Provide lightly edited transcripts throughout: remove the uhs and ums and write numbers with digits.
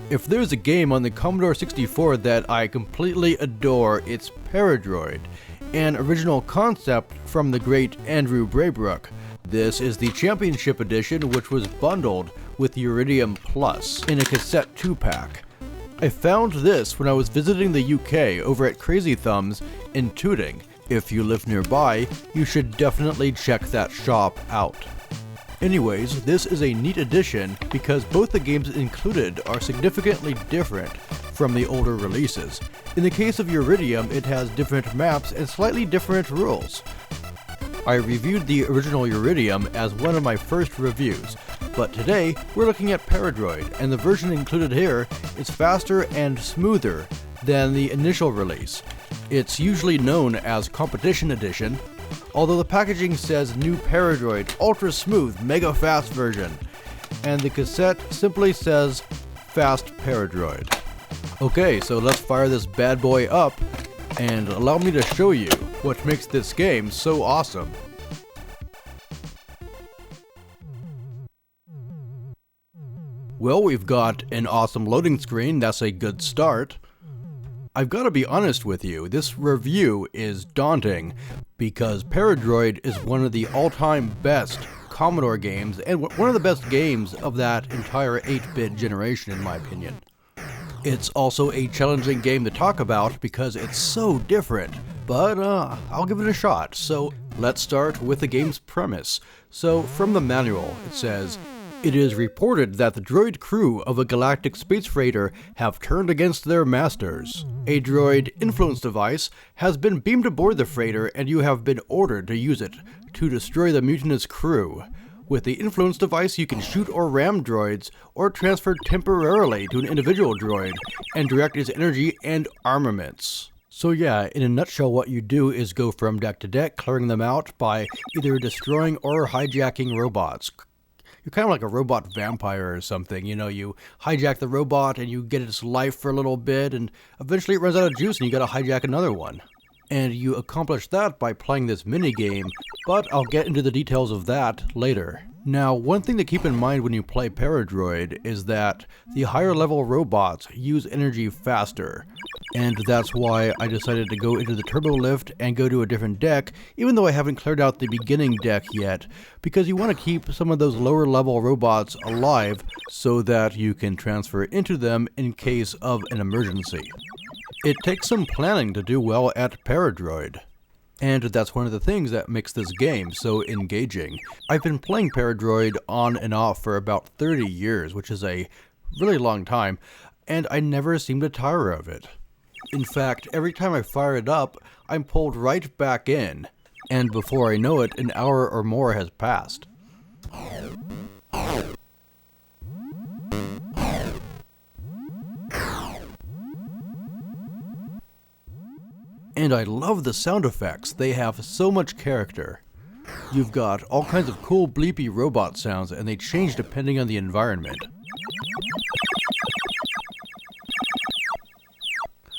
If there's a game on the Commodore 64 that I completely adore, it's Paradroid, an original concept from the great Andrew Braybrook. This is the Championship Edition, which was bundled with Uridium Plus in a cassette 2-pack. I found this when I was visiting the UK over at Crazy Thumbs in Tooting. If you live nearby, you should definitely check that shop out. Anyways, this is a neat addition because both the games included are significantly different from the older releases. In the case of Uridium, it has different maps and slightly different rules. I reviewed the original Uridium as one of my first reviews, but today we're looking at Paradroid, and the version included here is faster and smoother than the initial release. It's usually known as Competition Edition, although the packaging says New Paradroid Ultra Smooth Mega Fast version, and the cassette simply says Fast Paradroid. Okay, so let's fire this bad boy up, and allow me to show you what makes this game so awesome. Well, we've got an awesome loading screen, that's a good start. I've got to be honest with you, this review is daunting because Paradroid is one of the all-time best Commodore games and one of the best games of that entire 8-bit generation in my opinion. It's also a challenging game to talk about because it's so different, but I'll give it a shot. So let's start with the game's premise. So from the manual it says, "It is reported that the droid crew of a galactic space freighter have turned against their masters. A droid influence device has been beamed aboard the freighter and you have been ordered to use it to destroy the mutinous crew. With the influence device you can shoot or ram droids or transfer temporarily to an individual droid and direct its energy and armaments." So yeah, in a nutshell what you do is go from deck to deck, clearing them out by either destroying or hijacking robots. You're kind of like a robot vampire or something, you know, you hijack the robot and you get its life for a little bit and eventually it runs out of juice and you gotta hijack another one. And you accomplish that by playing this mini-game, but I'll get into the details of that later. Now, one thing to keep in mind when you play Paradroid is that the higher level robots use energy faster. And that's why I decided to go into the turbo lift and go to a different deck, even though I haven't cleared out the beginning deck yet, because you want to keep some of those lower level robots alive so that you can transfer into them in case of an emergency. It takes some planning to do well at Paradroid. And that's one of the things that makes this game so engaging. I've been playing Paradroid on and off for about 30 years, which is a really long time, and I never seem to tire of it. In fact, every time I fire it up, I'm pulled right back in, and before I know it, an hour or more has passed. And I love the sound effects, they have so much character. You've got all kinds of cool bleepy robot sounds and they change depending on the environment.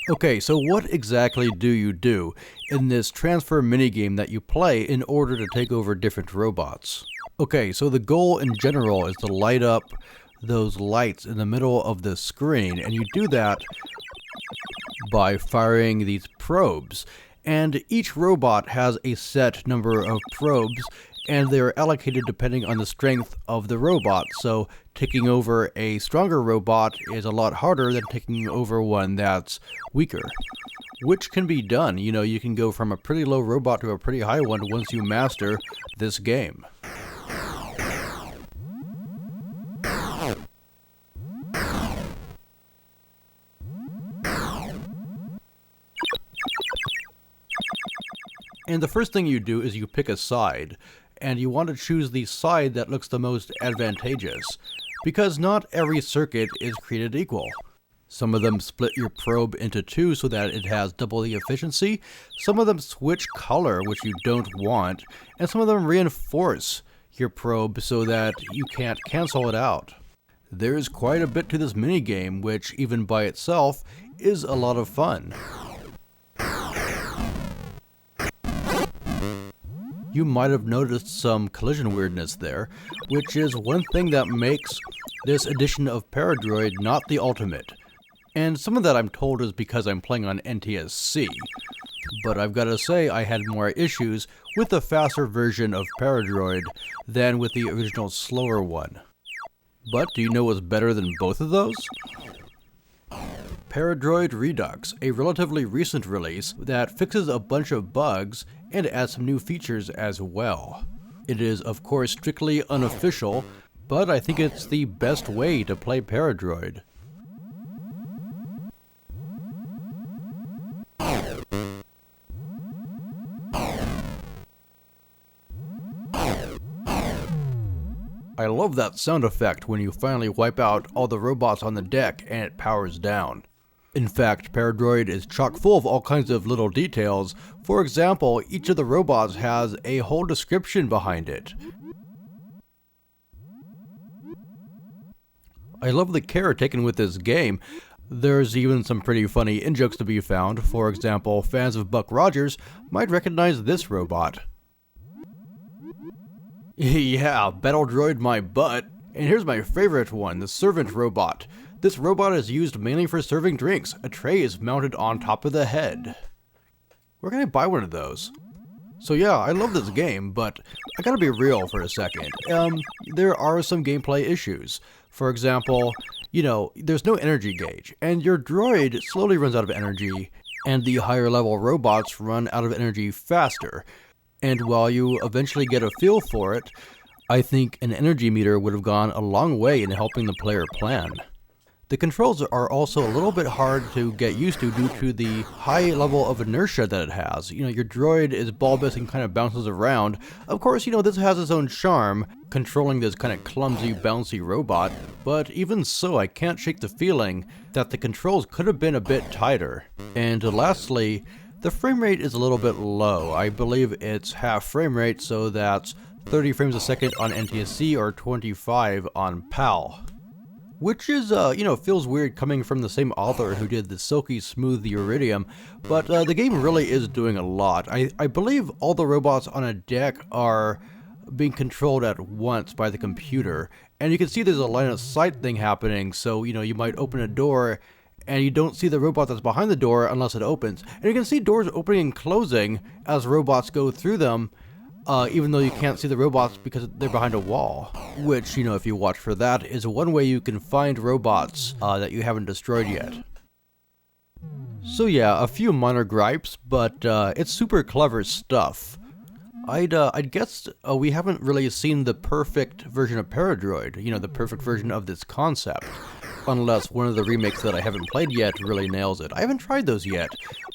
Okay, so what exactly do you do in this transfer minigame that you play in order to take over different robots? Okay, so the goal in general is to light up those lights in the middle of the screen, and you do that by firing these probes. And each robot has a set number of probes, and they're allocated depending on the strength of the robot. So taking over a stronger robot is a lot harder than taking over one that's weaker, which can be done. You know, you can go from a pretty low robot to a pretty high one once you master this game. And the first thing you do is you pick a side, and you want to choose the side that looks the most advantageous, because not every circuit is created equal. Some of them split your probe into two so that it has double the efficiency, some of them switch color, which you don't want, and some of them reinforce your probe so that you can't cancel it out. There's quite a bit to this minigame, which even by itself is a lot of fun. You might have noticed some collision weirdness there, which is one thing that makes This edition of Paradroid, not the Ultimate. And some of that I'm told is because I'm playing on NTSC. But I've got to say I had more issues with the faster version of Paradroid than with the original slower one. But do you know what's better than both of those? Paradroid Redux, a relatively recent release that fixes a bunch of bugs and adds some new features as well. It is of course strictly unofficial, but I think it's the best way to play Paradroid. I love that sound effect when you finally wipe out all the robots on the deck and it powers down. In fact, Paradroid is chock full of all kinds of little details. For example, each of the robots has a whole description behind it. I love the care taken with this game. There's even some pretty funny in-jokes to be found. For example, fans of Buck Rogers might recognize this robot. Yeah, Battle Droid my butt. And here's my favorite one, the Servant Robot. This robot is used mainly for serving drinks. A tray is mounted on top of the head. Where can I buy one of those? So yeah, I love this game, but I gotta be real for a second. There are some gameplay issues. For example, there's no energy gauge, and your droid slowly runs out of energy, and the higher level robots run out of energy faster. And while you eventually get a feel for it, I think an energy meter would have gone a long way in helping the player plan. The controls are also a little bit hard to get used to due to the high level of inertia that it has. Your droid is bulbous and kind of bounces around. Of course, this has its own charm, controlling this kind of clumsy, bouncy robot, but even so, I can't shake the feeling that the controls could have been a bit tighter. And lastly, the frame rate is a little bit low. I believe it's half frame rate, so that's 30 frames a second on NTSC or 25 on PAL. Which is, feels weird coming from the same author who did the Silky Smooth the Iridium, but the game really is doing a lot. I believe all the robots on a deck are being controlled at once by the computer, and you can see there's a line of sight thing happening, so, you might open a door and you don't see the robot that's behind the door unless it opens. And you can see doors opening and closing as robots go through them, even though you can't see the robots because they're behind a wall. Which, if you watch for that, is one way you can find robots that you haven't destroyed yet. So yeah, a few minor gripes, but it's super clever stuff. I'd guess we haven't really seen the perfect version of Paradroid, the perfect version of this concept. Unless one of the remakes that I haven't played yet really nails it. I haven't tried those yet.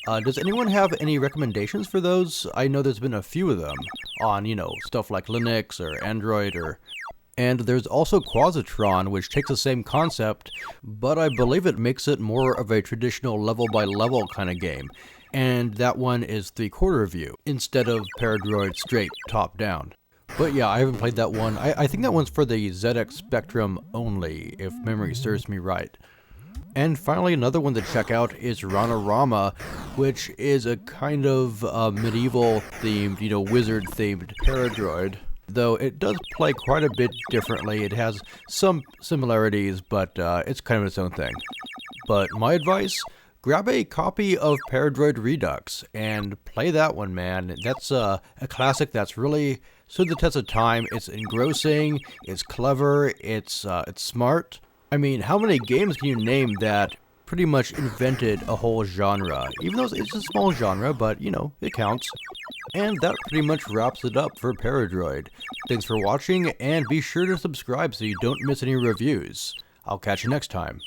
Does anyone have any recommendations for those? I know there's been a few of them on, stuff like Linux or Android And there's also Quasitron, which takes the same concept, but I believe it makes it more of a traditional level-by-level kind of game. And that one is 3/4 view, instead of Paradroid straight top-down. But yeah, I haven't played that one. I think that one's for the ZX Spectrum only, if memory serves me right. And finally, another one to check out is Ranarama, which is a kind of medieval-themed, wizard-themed Paradroid. Though it does play quite a bit differently. It has some similarities, but it's kind of its own thing. But my advice? Grab a copy of Paradroid Redux and play that one, man. That's a classic that's really stood the test of time. It's engrossing, it's clever, it's smart. I mean, how many games can you name that pretty much invented a whole genre? Even though it's a small genre, but, it counts. And that pretty much wraps it up for Paradroid. Thanks for watching, and be sure to subscribe so you don't miss any reviews. I'll catch you next time.